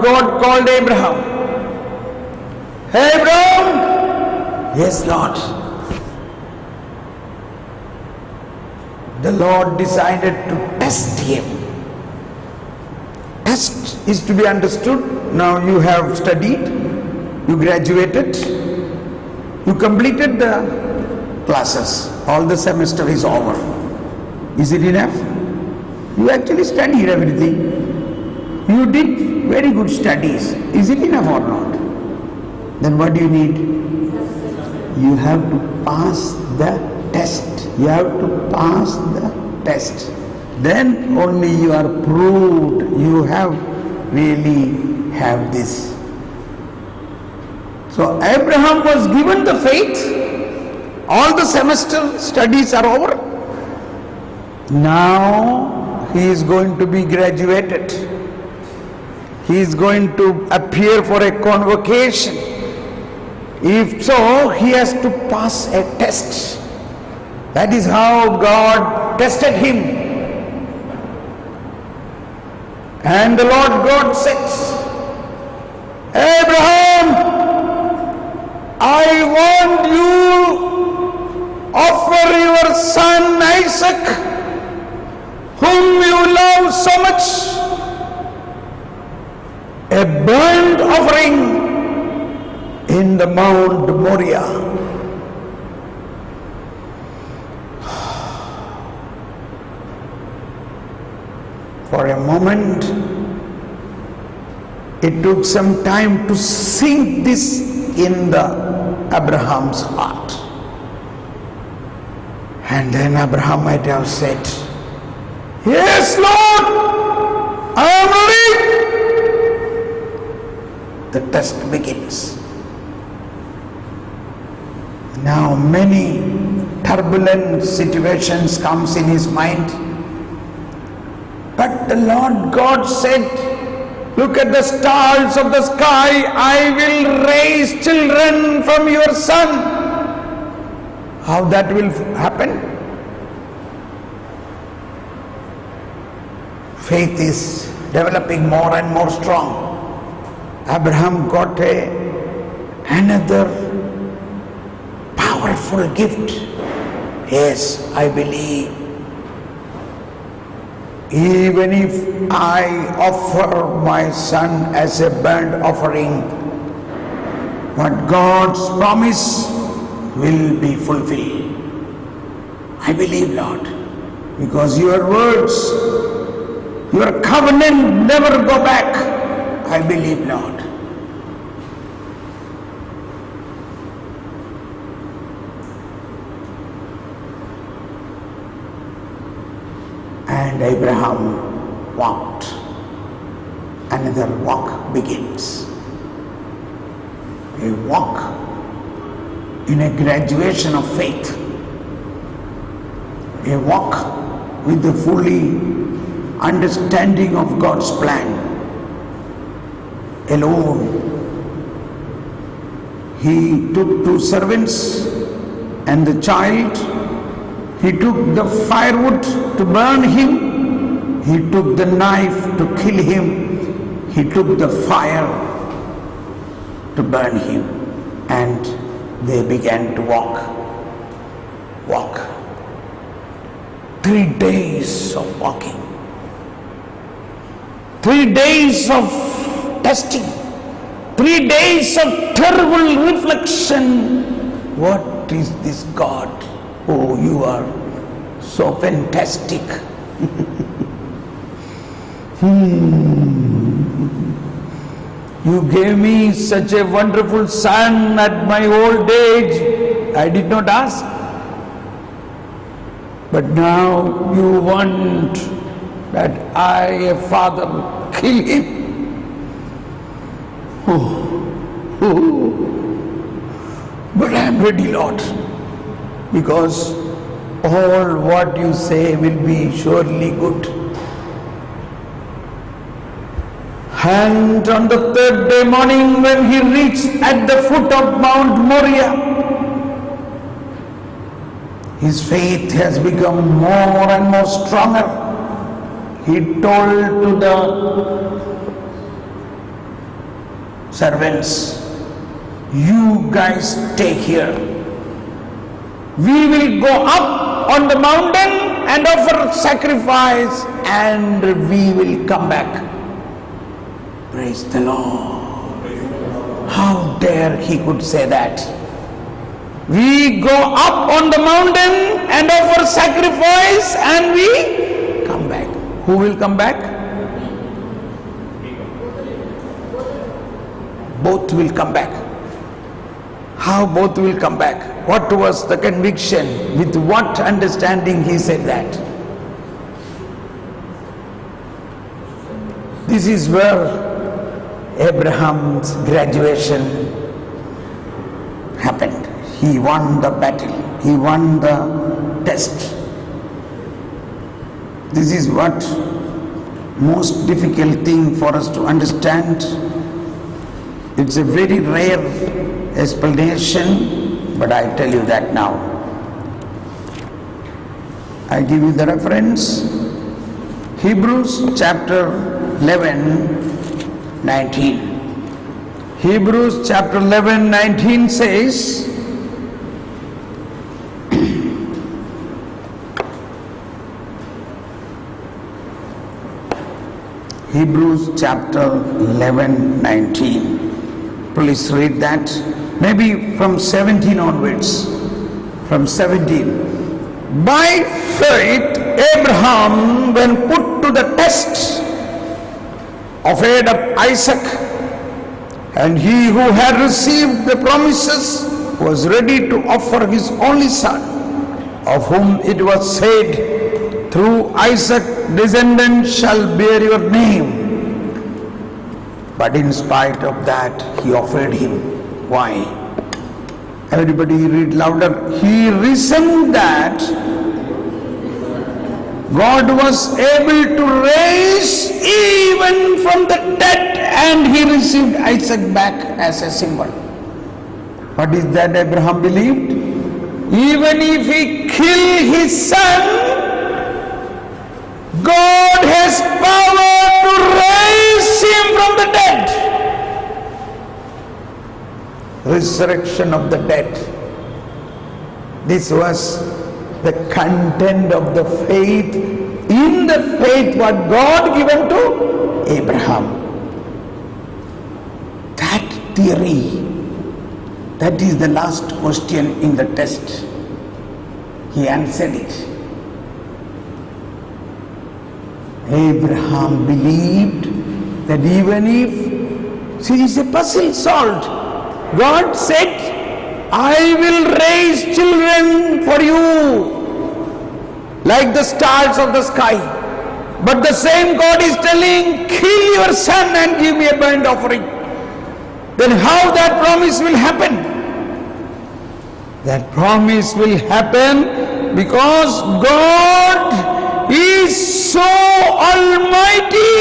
God called Abraham. Abraham! Yes, Lord. The Lord decided to test him. Test is to be understood. Now you have studied, you graduated, you completed the classes, all the semester is over. Is it enough? You actually studied everything. You did very good studies. Is it enough or not? Then what do you need? You have to pass the test. You have to pass the test. Then only you are proved you have really have this. So Abraham was given the faith. All the semester studies are over. Now he is going to be graduated. He is going to appear for a convocation. If so, he has to pass a test. That is how God tested him. And the Lord God said, Abraham, I want you offer your son Isaac, whom you love so much, a burnt offering in the Mount Moriah. For a moment, it took some time to sink this in Abraham's heart. And then Abraham might have said, yes, Lord, I am ready. The test begins. Now many turbulent situations comes in his mind. But the Lord God said, look at the stars of the sky, I will raise children from your son. How that will happen? Faith is developing more and more strong. Abraham got another powerful gift. Yes, I believe. Even if I offer my son as a burnt offering, what God's promise will be fulfilled. I believe, Lord, because your words, your covenant never go back. I believe, Lord. And Abraham walked. Another walk begins. A walk in a graduation of faith. A walk with the fully understanding of God's plan. Alone. He took 2 servants and the child. He took the firewood to burn him. He took the knife to kill him. He took the fire to burn him. And they began to walk. 3 days of walking. 3 days of testing. 3 days of terrible reflection. What is this God? Oh, you are so fantastic. You gave me such a wonderful son at my old age. I did not ask. But now you want that I, a father, kill him. But I am ready, Lord, because all what you say will be surely good. And on the 3rd day morning, when he reached at the foot of Mount Moriah, his faith has become more and more stronger. He told to the servants, you guys stay here. We will go up on the mountain and offer sacrifice and we will come back. Praise the Lord. How dare he could say that? We go up on the mountain and offer sacrifice and we come back. Who will come back? Both will come back. How both will come back? What was the conviction? With what understanding he said that? This is where Abraham's graduation happened. He won the battle. He won the test. This is what most difficult thing for us to understand. It's a very rare explanation, but I tell you that now. I give you the reference. Hebrews chapter 11, 19. Hebrews chapter 11, 19 says, Hebrews chapter 11, 19. Please read that. Maybe from 17 onwards. From 17. By faith, Abraham, when put to the test, offered up Isaac, and he who had received the promises was ready to offer his only son, of whom it was said, through Isaac descendants shall bear your name. But in spite of that, he offered him. Why? Everybody read louder. He reasoned that God was able to raise even from the dead, and he received Isaac back as a symbol. What is that Abraham believed? Even if he killed his son, God has power to raise him from the dead. Resurrection of the dead. This was the content of the faith, in the faith what God given to Abraham. That theory, that is the last question in the test. He answered it. Abraham believed that even if, see, it's a puzzle solved. God said, I will raise children for you like the stars of the sky. But the same God is telling, kill your son and give me a burnt offering. Then how that promise will happen? That promise will happen because God is so almighty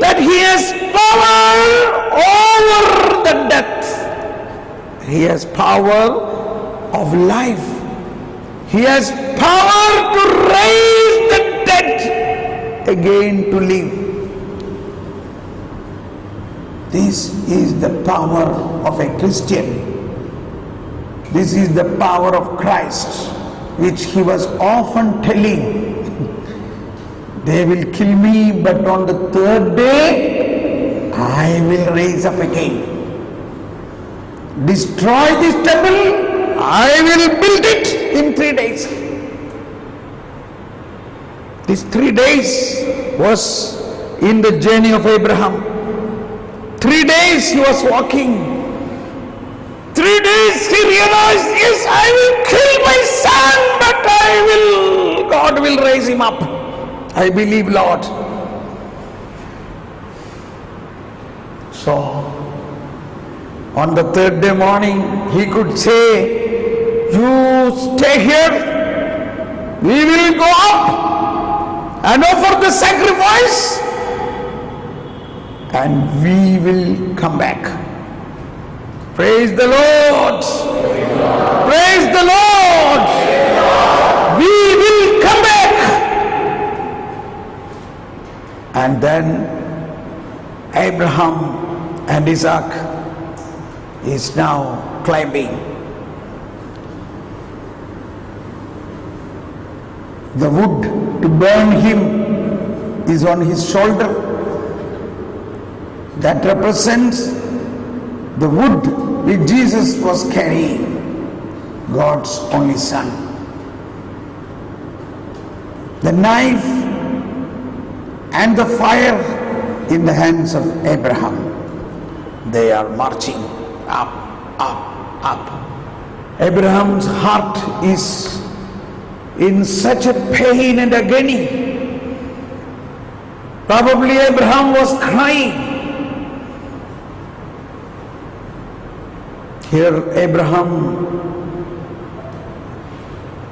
that he has power over the death. He has power of life. He has power to raise the dead again to live. This is the power of a Christian. This is the power of Christ, which he was often telling. They will kill me, but on the third day, I will raise up again. Destroy this temple, I will build it in 3 days. These 3 days was in the journey of Abraham. 3 days he was walking. 3 days he realized, yes, I will kill my son, but God will raise him up. I believe, Lord. So, on the third day morning, he could say, you stay here, we will go up and offer the sacrifice, and we will come back. Praise the Lord. Praise the Lord. We will come back. And then Abraham And Isaac is now climbing. The wood to burn him is on his shoulder. That represents the wood which Jesus was carrying, God's only Son. The knife and the fire in the hands of Abraham. They are marching up, up, up. Abraham's heart is in such a pain and agony. Probably Abraham was crying. Here Abraham,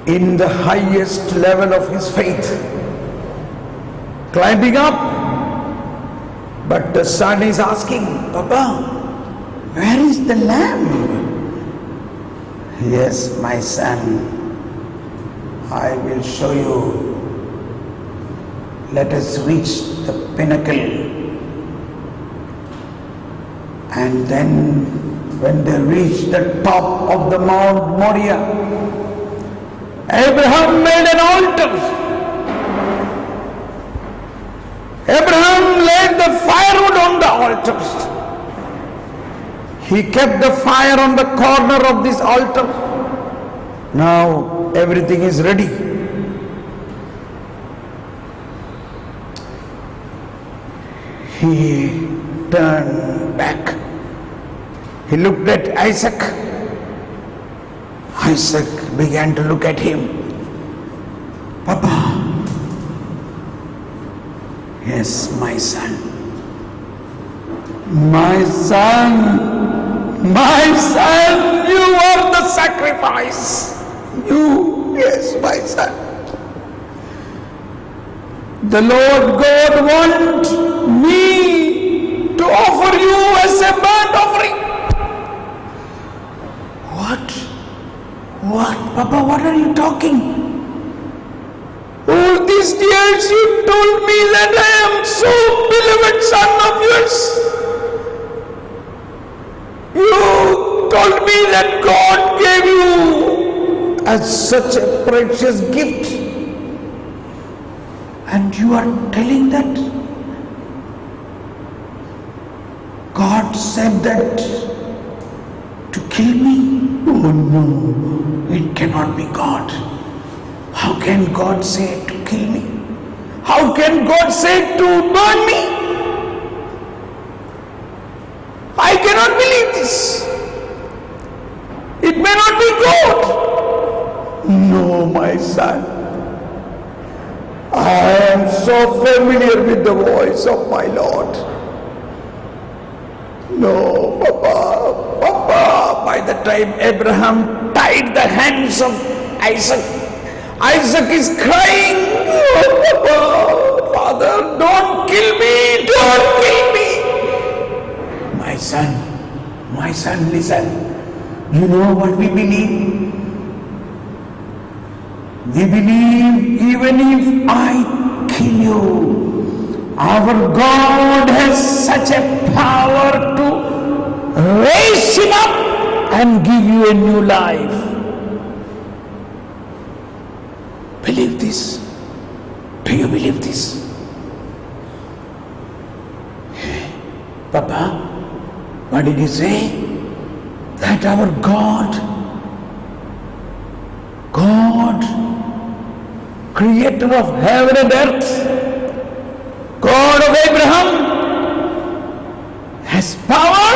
in the highest level of his faith, climbing up, but the son is asking, Papa, where is the lamb? Yes, my son, I will show you. Let us reach the pinnacle. And then when they reached the top of the Mount Moriah, Abraham made an altar. Abraham laid the firewood on the altar. He kept the fire on the corner of this altar. Now everything is ready. He turned back. He looked at Isaac. Isaac began to look at him. Papa. Yes, my son. My son. My son, you are the sacrifice. You, yes, my son. The Lord God wants me to offer you as a burnt offering. What? Papa, what are you talking? All these years you told me that I am so beloved son of yours. You told me that God gave you as such a precious gift. And you are telling that God said that to kill me? Oh no, it cannot be God. How can God say to kill me? How can God say to burn me? I cannot believe this. It may not be God. No, my son. I am so familiar with the voice of my Lord. No, Papa, Papa. By the time Abraham tied the hands of Isaac, Isaac is crying, oh, Papa, Father, don't kill me, don't kill me. My son, listen. You know what we believe? We believe even if I kill you, our God has such a power to raise him up and give you a new life. Believe this? Do you believe this? Papa, what did he say? That our God, creator of heaven and earth, God of Abraham, has power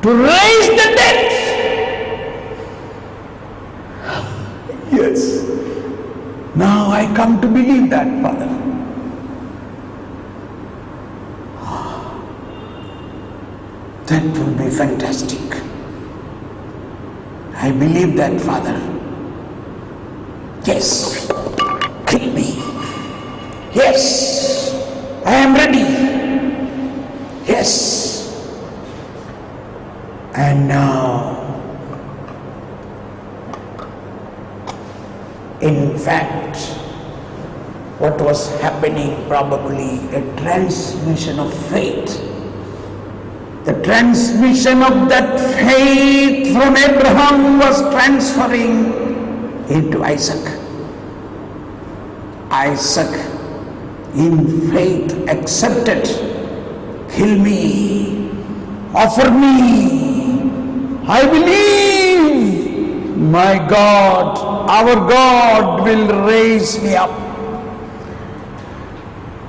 to raise the dead. Yes. Now I come to believe that, Father. That will be fantastic. I believe that, Father. Yes. Kill me. Yes. I am ready. Yes. And now, in fact, what was happening, probably a transmission of faith The transmission of that faith from Abraham was transferring into Isaac. Isaac in faith accepted, kill me, offer me, I believe my God, our God will raise me up.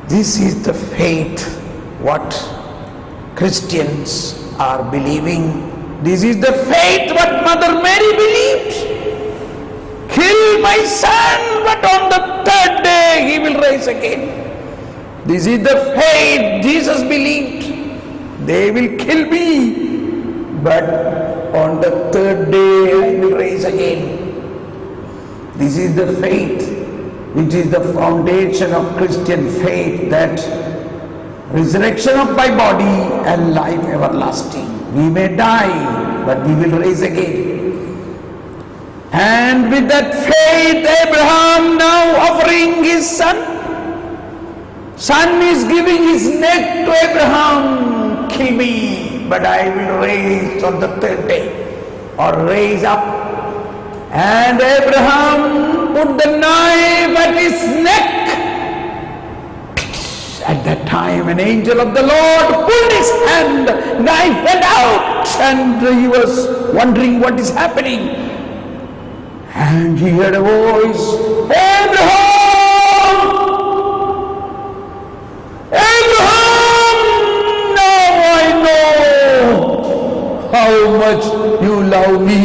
This is the faith what Christians are believing. This is the faith what Mother Mary believed. Kill my son, but on the third day he will rise again. This is the faith Jesus believed. They will kill me, but on the third day I will rise again. This is the faith which is the foundation of Christian faith, that resurrection of my body and life everlasting. We may die, but we will rise again. And with that faith, Abraham now offering his son. Son is giving his neck to Abraham. Kill me, but I will raise on the third day, or raise up. And Abraham put the knife at his neck. At that time, an angel of the Lord pulled his hand, knife went out, and he was wondering what is happening. And he heard a voice, Abraham! Abraham! Now I know how much you love me.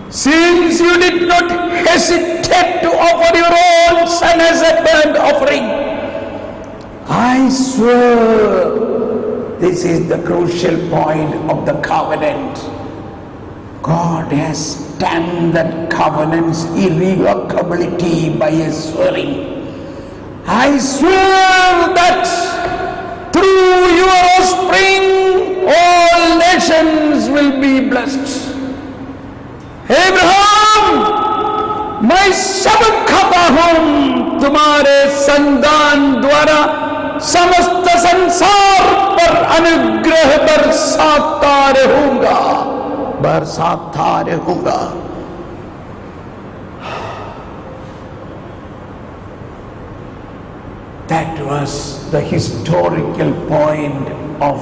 Since you did not hesitate to offer your own son as a burnt offering, I swear, this is the crucial point of the covenant. God has stamped that covenant's irrevocability by a swearing. I swear that through your offspring all nations will be blessed. Abraham, मैं सब खाता हूं तुम्हारे संतान द्वारा समस्त संसार पर अनुग्रह बरसाता रहूंगा, बरसाता रहूंगा. That was the historical point of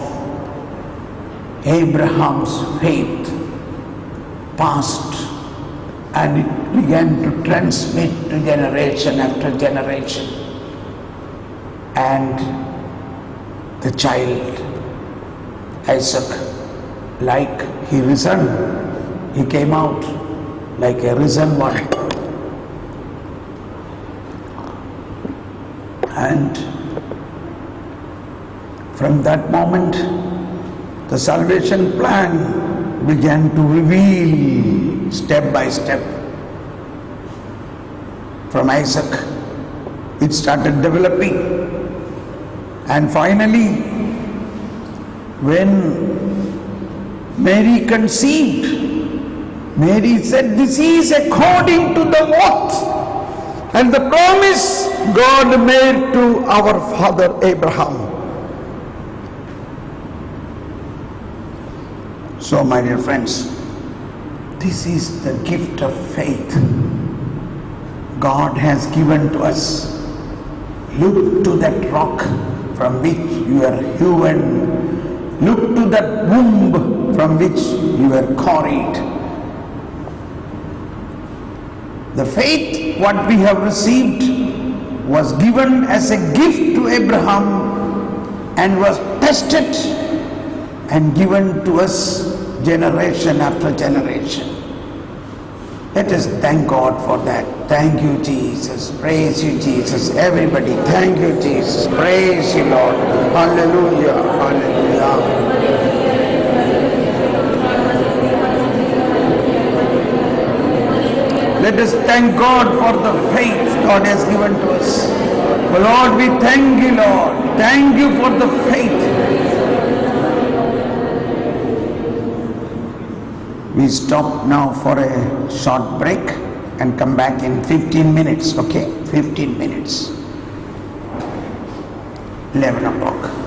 Abraham's faith passed, and it began to transmit to generation after generation. And the child Isaac, like he risen, he came out like a risen one. And from that moment, the salvation plan began to reveal step by step. From Isaac, it started developing. And finally, when Mary conceived, Mary said, this is according to the oath and the promise God made to our father Abraham. So, my dear friends, this is the gift of faith God has given to us. Look to that rock from which you are hewn. Look to that womb from which you were carried. The faith what we have received was given as a gift to Abraham and was tested and given to us generation after generation. Let us thank God for that. Thank you, Jesus. Praise you, Jesus. Everybody, thank you, Jesus. Praise you, Lord. Hallelujah. Hallelujah. Let us thank God for the faith God has given to us. Oh Lord, we thank you, Lord. Thank you for the faith. We stop now for a short break and come back in 15 minutes, okay? 15 minutes. 11 o'clock.